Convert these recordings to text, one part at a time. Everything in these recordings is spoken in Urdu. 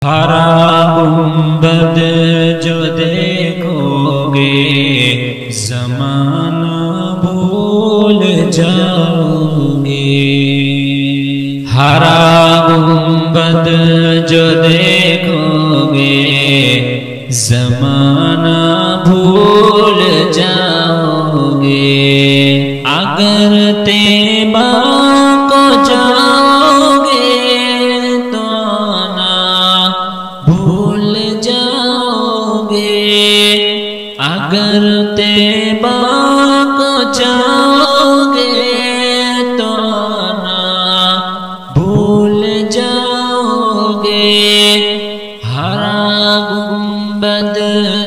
ہرا گنبد جو دیکھو گے زمانہ بھول جاؤ گے، ہرا گنبد جو دیکھو گے زمانہ بھول جاؤ گے، اگر طیبہ کو جاؤ گے تو آنا بھول جاؤ گے، اگر طیبہ کو جاؤ گے تو آنا بھول جاؤ گے، ہرا گنبد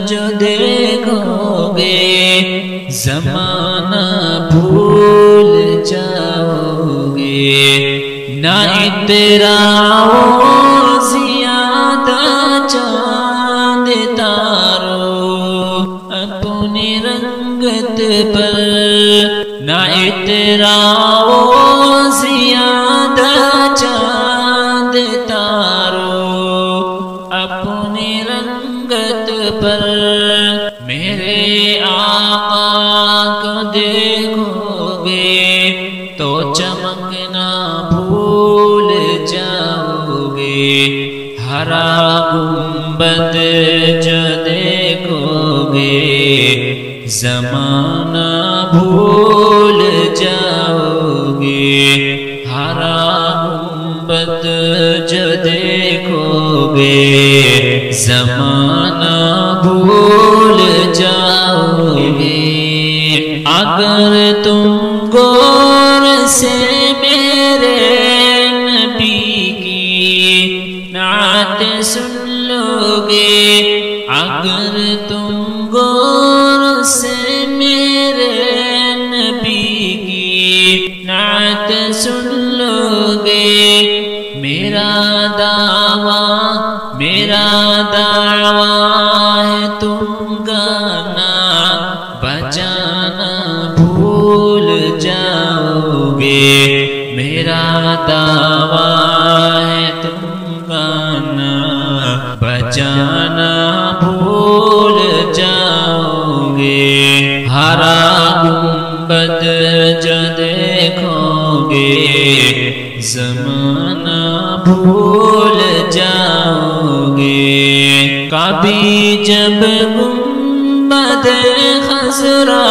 جو دیکھو گے زمانہ بھول جاؤ گے، نہ اتراؤ زیادہ چاند تارو اپنی رنگت پر، نہ اتراؤ زیادہ چاند تارو اپنی رنگت پر، میرے آقا کو دیکھو گے تو چمکنا بھول جاؤ گے، ہرا گنبد جو دیکھو گے زمانہ بھول جاؤ گے، ہرا گنبد جو دیکھو گے زمانہ بھول جاؤ گے، اگر تم غور سے میرے نبی کی نعت سن لو گے، اگر تم غور سے میرے نبی کی نعت سن لو گے، میرا دعویٰ ہے تم گانا بجانا بھول جاؤ گے، میرا دعویٰ ہے تم گانا بجانا بھول جاؤ گے، ہرا گنبد جو دیکھو گے زمانہ بھول جاؤ گے، کبھی جب گنبد خضرا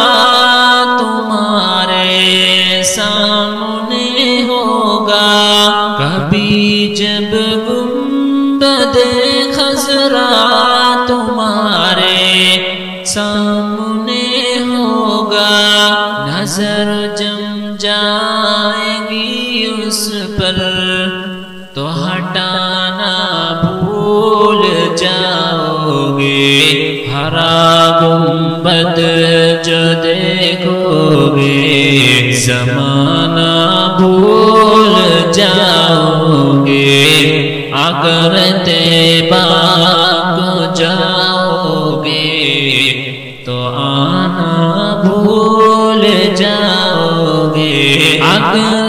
تمہارے سامنے ہوگا، کبھی جب گنبد خضرا تمہارے سامنے ہوگا، نظر جم جائے گی اس پر تو ہٹانا بھول جاؤ گے، ہرا گنبد جو دیکھو گے زمانہ بھول جاؤ گے، اگر طیبہ کو جاؤ گے تو آنا بھول جاؤ گے، اگر